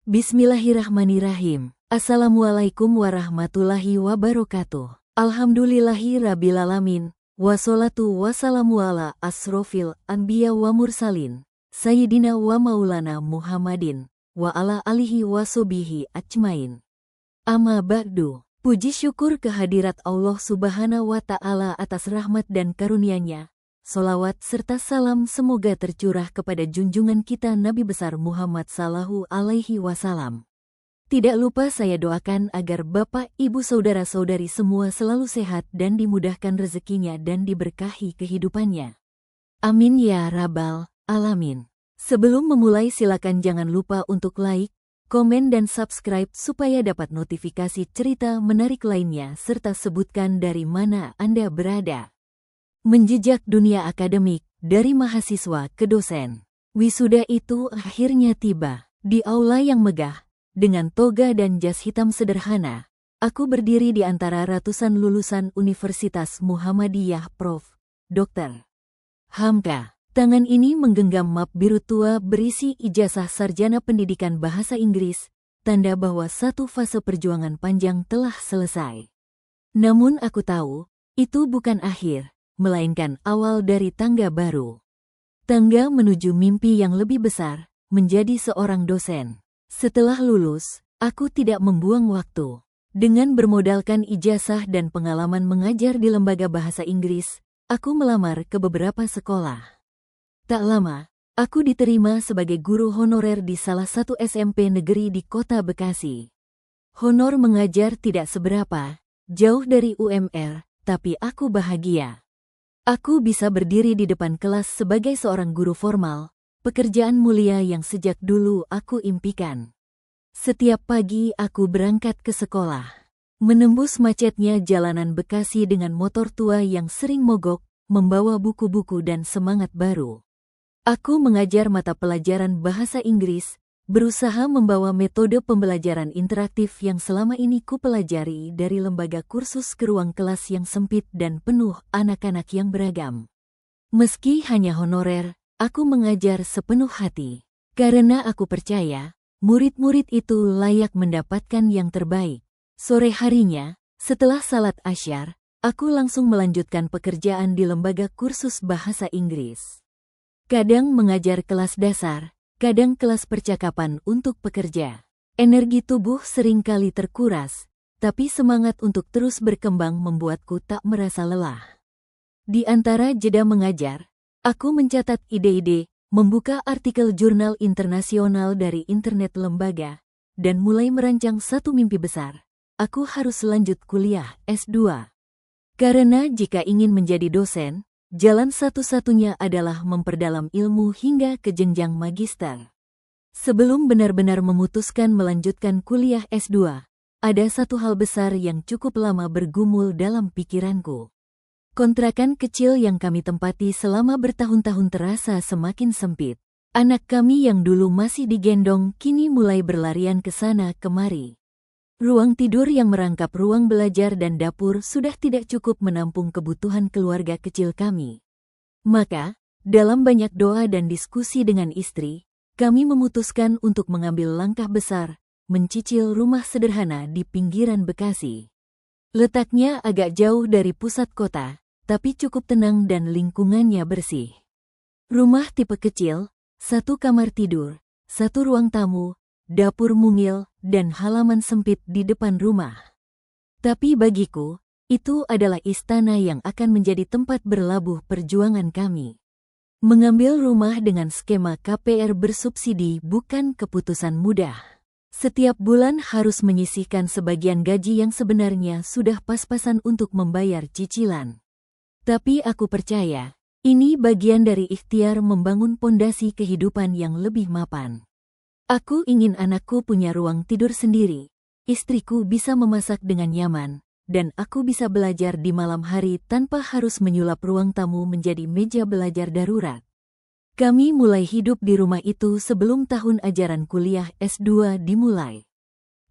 Bismillahirrahmanirrahim. Assalamualaikum warahmatullahi wabarakatuh. Alhamdulillahirrabbilalamin. Wassalatu wassalamu ala asrofil anbiya wa mursalin. Sayyidina wa maulana Muhammadin. Wa ala alihi wa sobihi ajmain. Amma ba'du. Puji syukur kehadirat Allah subhanahu wa ta'ala atas rahmat dan karunia-Nya. Solawat serta salam semoga tercurah kepada junjungan kita Nabi besar Muhammad sallallahu alaihi wasallam. Tidak lupa saya doakan agar Bapak, Ibu, Saudara-saudari semua selalu sehat dan dimudahkan rezekinya dan diberkahi kehidupannya. Amin ya rabbal alamin. Sebelum memulai silakan jangan lupa untuk like, komen dan subscribe supaya dapat notifikasi cerita menarik lainnya serta sebutkan dari mana Anda berada. Menjejak dunia akademik, dari mahasiswa ke dosen. Wisuda itu akhirnya tiba. Di aula yang megah, dengan toga dan jas hitam sederhana, aku berdiri di antara ratusan lulusan Universitas Muhammadiyah Prof. Dr. Hamka. Tangan ini menggenggam map biru tua berisi ijazah sarjana pendidikan bahasa Inggris, tanda bahwa satu fase perjuangan panjang telah selesai. Namun aku tahu, itu bukan akhir, melainkan awal dari tangga baru. Tangga menuju mimpi yang lebih besar, menjadi seorang dosen. Setelah lulus, aku tidak membuang waktu. Dengan bermodalkan ijazah dan pengalaman mengajar di lembaga bahasa Inggris, aku melamar ke beberapa sekolah. Tak lama, aku diterima sebagai guru honorer di salah satu SMP negeri di kota Bekasi. Honor mengajar tidak seberapa, jauh dari UMR, tapi aku bahagia. Aku bisa berdiri di depan kelas sebagai seorang guru formal, pekerjaan mulia yang sejak dulu aku impikan. Setiap pagi aku berangkat ke sekolah, menembus macetnya jalanan Bekasi dengan motor tua yang sering mogok, membawa buku-buku dan semangat baru. Aku mengajar mata pelajaran bahasa Inggris, berusaha membawa metode pembelajaran interaktif yang selama ini kupelajari dari lembaga kursus ke ruang kelas yang sempit dan penuh anak-anak yang beragam. Meski hanya honorer, aku mengajar sepenuh hati. Karena aku percaya, murid-murid itu layak mendapatkan yang terbaik. Sore harinya, setelah salat asyar, aku langsung melanjutkan pekerjaan di lembaga kursus bahasa Inggris. Kadang mengajar kelas dasar, kadang kelas percakapan untuk pekerja. Energi tubuh seringkali terkuras, tapi semangat untuk terus berkembang membuatku tak merasa lelah. Di antara jeda mengajar, aku mencatat ide-ide, membuka artikel jurnal internasional dari internet lembaga, dan mulai merancang satu mimpi besar. Aku harus lanjut kuliah S2. Karena jika ingin menjadi dosen, jalan satu-satunya adalah memperdalam ilmu hingga ke jenjang magister. Sebelum benar-benar memutuskan melanjutkan kuliah S2, ada satu hal besar yang cukup lama bergumul dalam pikiranku. Kontrakan kecil yang kami tempati selama bertahun-tahun terasa semakin sempit. Anak kami yang dulu masih digendong kini mulai berlarian ke sana kemari. Ruang tidur yang merangkap ruang belajar dan dapur sudah tidak cukup menampung kebutuhan keluarga kecil kami. Maka, dalam banyak doa dan diskusi dengan istri, kami memutuskan untuk mengambil langkah besar, mencicil rumah sederhana di pinggiran Bekasi. Letaknya agak jauh dari pusat kota, tapi cukup tenang dan lingkungannya bersih. Rumah tipe kecil, satu kamar tidur, satu ruang tamu, dapur mungil, dan halaman sempit di depan rumah. Tapi bagiku, itu adalah istana yang akan menjadi tempat berlabuh perjuangan kami. Mengambil rumah dengan skema KPR bersubsidi bukan keputusan mudah. Setiap bulan harus menyisihkan sebagian gaji yang sebenarnya sudah pas-pasan untuk membayar cicilan. Tapi aku percaya, ini bagian dari ikhtiar membangun pondasi kehidupan yang lebih mapan. Aku ingin anakku punya ruang tidur sendiri, istriku bisa memasak dengan nyaman, dan aku bisa belajar di malam hari tanpa harus menyulap ruang tamu menjadi meja belajar darurat. Kami mulai hidup di rumah itu sebelum tahun ajaran kuliah S2 dimulai.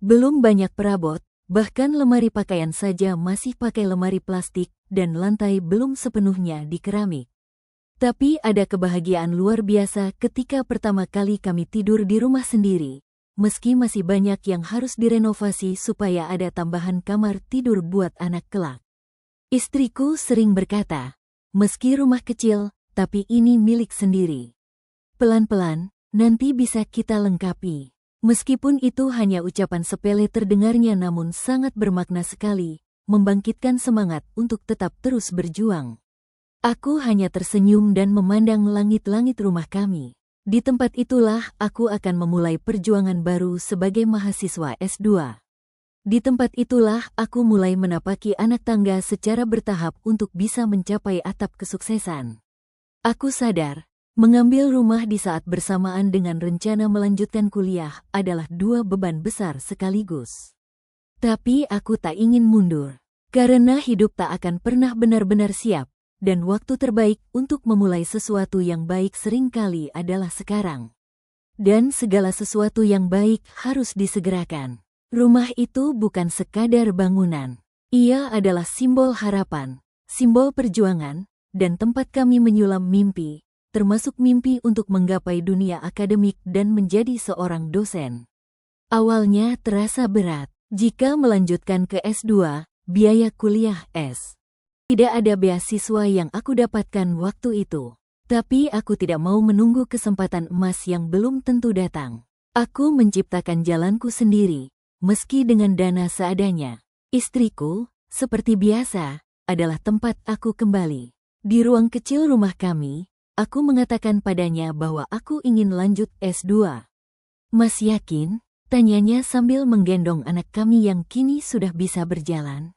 Belum banyak perabot, bahkan lemari pakaian saja masih pakai lemari plastik dan lantai belum sepenuhnya di keramik. Tapi ada kebahagiaan luar biasa ketika pertama kali kami tidur di rumah sendiri, meski masih banyak yang harus direnovasi supaya ada tambahan kamar tidur buat anak kelak. Istriku sering berkata, meski rumah kecil, tapi ini milik sendiri. Pelan-pelan, nanti bisa kita lengkapi. Meskipun itu hanya ucapan sepele terdengarnya namun sangat bermakna sekali, membangkitkan semangat untuk tetap terus berjuang. Aku hanya tersenyum dan memandang langit-langit rumah kami. Di tempat itulah aku akan memulai perjuangan baru sebagai mahasiswa S2. Di tempat itulah aku mulai menapaki anak tangga secara bertahap untuk bisa mencapai atap kesuksesan. Aku sadar, mengambil rumah di saat bersamaan dengan rencana melanjutkan kuliah adalah dua beban besar sekaligus. Tapi aku tak ingin mundur, karena hidup tak akan pernah benar-benar siap. Dan waktu terbaik untuk memulai sesuatu yang baik seringkali adalah sekarang. Dan segala sesuatu yang baik harus disegerakan. Rumah itu bukan sekadar bangunan. Ia adalah simbol harapan, simbol perjuangan, dan tempat kami menyulam mimpi, termasuk mimpi untuk menggapai dunia akademik dan menjadi seorang dosen. Awalnya terasa berat. Jika melanjutkan ke S2, biaya kuliah S. Tidak ada beasiswa yang aku dapatkan waktu itu. Tapi aku tidak mau menunggu kesempatan emas yang belum tentu datang. Aku menciptakan jalanku sendiri, meski dengan dana seadanya. Istriku, seperti biasa, adalah tempat aku kembali. Di ruang kecil rumah kami, aku mengatakan padanya bahwa aku ingin lanjut S2. Mas yakin? Tanyanya sambil menggendong anak kami yang kini sudah bisa berjalan.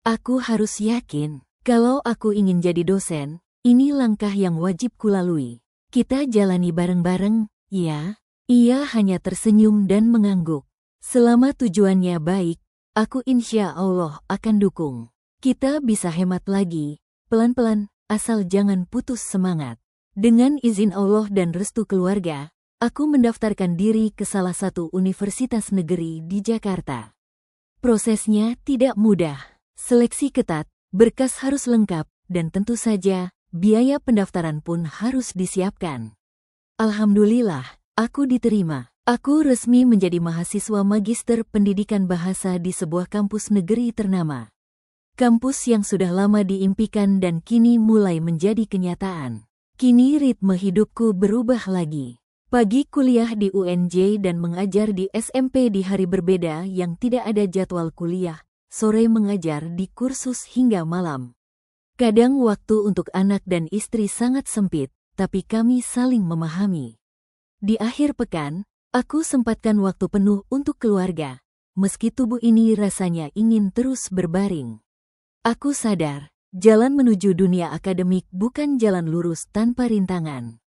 Aku harus yakin. Kalau aku ingin jadi dosen, ini langkah yang wajib kulalui. Kita jalani bareng-bareng, ya? Ia hanya tersenyum dan mengangguk. Selama tujuannya baik, aku insya Allah akan dukung. Kita bisa hemat lagi, pelan-pelan, asal jangan putus semangat. Dengan izin Allah dan restu keluarga, aku mendaftarkan diri ke salah satu universitas negeri di Jakarta. Prosesnya tidak mudah, seleksi ketat, berkas harus lengkap, dan tentu saja, biaya pendaftaran pun harus disiapkan. Alhamdulillah, aku diterima. Aku resmi menjadi mahasiswa Magister Pendidikan Bahasa di sebuah kampus negeri ternama. Kampus yang sudah lama diimpikan dan kini mulai menjadi kenyataan. Kini ritme hidupku berubah lagi. Pagi kuliah di UNJ dan mengajar di SMP di hari berbeda yang tidak ada jadwal kuliah. Sore mengajar di kursus hingga malam. Kadang waktu untuk anak dan istri sangat sempit, tapi kami saling memahami. Di akhir pekan, aku sempatkan waktu penuh untuk keluarga, meski tubuh ini rasanya ingin terus berbaring. Aku sadar, jalan menuju dunia akademik bukan jalan lurus tanpa rintangan.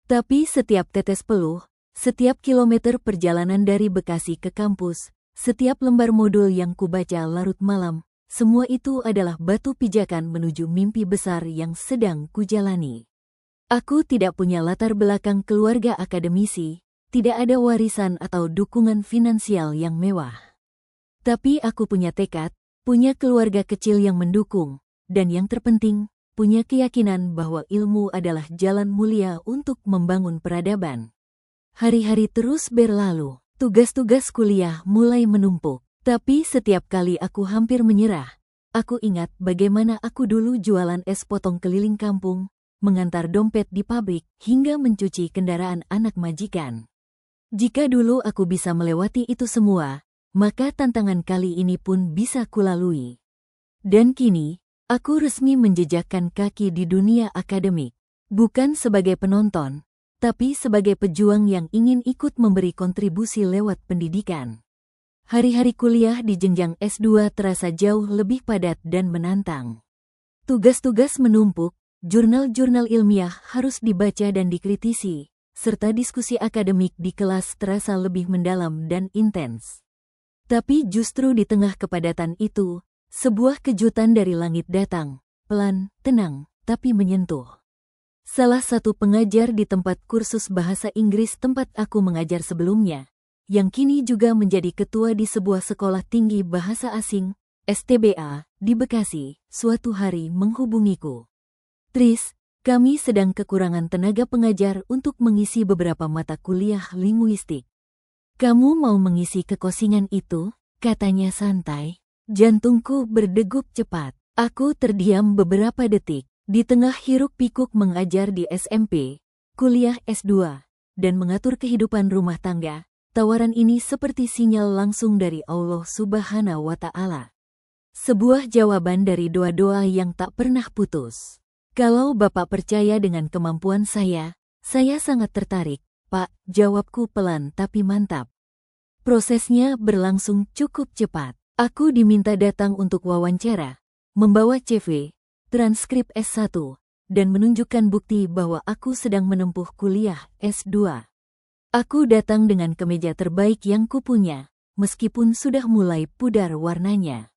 Tapi setiap tetes peluh, setiap kilometer perjalanan dari Bekasi ke kampus, setiap lembar modul yang kubaca larut malam, semua itu adalah batu pijakan menuju mimpi besar yang sedang kujalani. Aku tidak punya latar belakang keluarga akademisi, tidak ada warisan atau dukungan finansial yang mewah. Tapi aku punya tekad, punya keluarga kecil yang mendukung, dan yang terpenting, punya keyakinan bahwa ilmu adalah jalan mulia untuk membangun peradaban. Hari-hari terus berlalu. Tugas-tugas kuliah mulai menumpuk, tapi setiap kali aku hampir menyerah, aku ingat bagaimana aku dulu jualan es potong keliling kampung, mengantar dompet di pabrik, hingga mencuci kendaraan anak majikan. Jika dulu aku bisa melewati itu semua, maka tantangan kali ini pun bisa kulalui. Dan kini, aku resmi menjejakkan kaki di dunia akademik, bukan sebagai penonton, tapi sebagai pejuang yang ingin ikut memberi kontribusi lewat pendidikan. Hari-hari kuliah di jenjang S2 terasa jauh lebih padat dan menantang. Tugas-tugas menumpuk, jurnal-jurnal ilmiah harus dibaca dan dikritisi, serta diskusi akademik di kelas terasa lebih mendalam dan intens. Tapi justru di tengah kepadatan itu, sebuah kejutan dari langit datang, pelan, tenang, tapi menyentuh. Salah satu pengajar di tempat kursus bahasa Inggris tempat aku mengajar sebelumnya, yang kini juga menjadi ketua di sebuah sekolah tinggi bahasa asing, STBA, di Bekasi, suatu hari menghubungiku. Tris, kami sedang kekurangan tenaga pengajar untuk mengisi beberapa mata kuliah linguistik. Kamu mau mengisi kekosingan itu? Katanya santai. Jantungku berdegup cepat. Aku terdiam beberapa detik. Di tengah hiruk-pikuk mengajar di SMP, kuliah S2, dan mengatur kehidupan rumah tangga, tawaran ini seperti sinyal langsung dari Allah Subhanahu wa Ta'ala. Sebuah jawaban dari doa-doa yang tak pernah putus. Kalau Bapak percaya dengan kemampuan saya sangat tertarik, Pak, jawabku pelan tapi mantap. Prosesnya berlangsung cukup cepat. Aku diminta datang untuk wawancara, membawa CV, transkrip S1, dan menunjukkan bukti bahwa aku sedang menempuh kuliah S2. Aku datang dengan kemeja terbaik yang kupunya, meskipun sudah mulai pudar warnanya.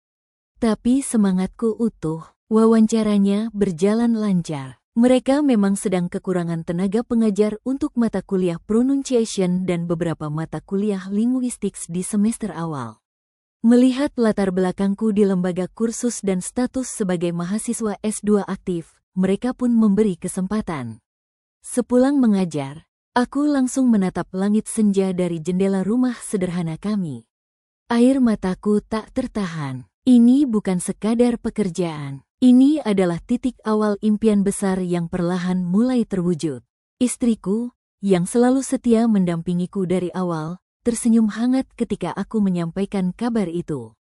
Tapi semangatku utuh. Wawancaranya berjalan lancar. Mereka memang sedang kekurangan tenaga pengajar untuk mata kuliah pronunciation dan beberapa mata kuliah linguistics di semester awal. Melihat latar belakangku di lembaga kursus dan status sebagai mahasiswa S2 aktif, mereka pun memberi kesempatan. Sepulang mengajar, aku langsung menatap langit senja dari jendela rumah sederhana kami. Air mataku tak tertahan. Ini bukan sekadar pekerjaan. Ini adalah titik awal impian besar yang perlahan mulai terwujud. Istriku, yang selalu setia mendampingiku dari awal, tersenyum hangat ketika aku menyampaikan kabar itu.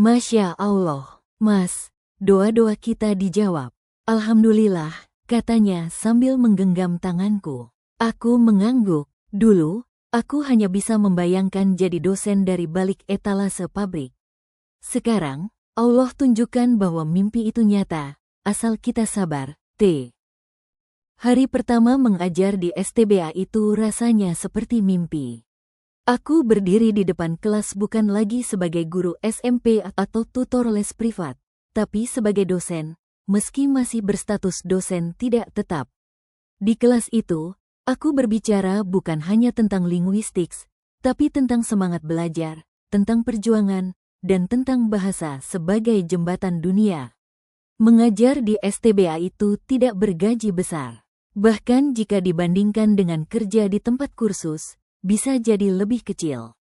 Masya Allah, Mas, doa-doa kita dijawab. Alhamdulillah, katanya sambil menggenggam tanganku. Aku mengangguk. Dulu, aku hanya bisa membayangkan jadi dosen dari balik etalase pabrik. Sekarang, Allah tunjukkan bahwa mimpi itu nyata, asal kita sabar. Hari pertama mengajar di STBA itu rasanya seperti mimpi. Aku berdiri di depan kelas bukan lagi sebagai guru SMP atau tutor les privat, tapi sebagai dosen, meski masih berstatus dosen tidak tetap. Di kelas itu, aku berbicara bukan hanya tentang linguistics, tapi tentang semangat belajar, tentang perjuangan, dan tentang bahasa sebagai jembatan dunia. Mengajar di STBA itu tidak bergaji besar. Bahkan jika dibandingkan dengan kerja di tempat kursus, bisa jadi lebih kecil.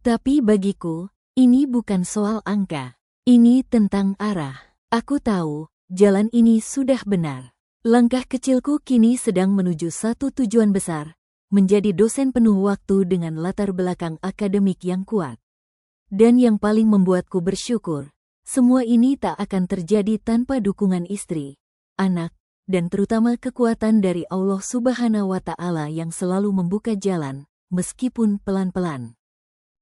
Tapi bagiku, ini bukan soal angka. Ini tentang arah. Aku tahu, jalan ini sudah benar. Langkah kecilku kini sedang menuju satu tujuan besar, menjadi dosen penuh waktu dengan latar belakang akademik yang kuat. Dan yang paling membuatku bersyukur, semua ini tak akan terjadi tanpa dukungan istri, anak, dan terutama kekuatan dari Allah Subhanahu wa Ta'ala yang selalu membuka jalan, meskipun pelan-pelan.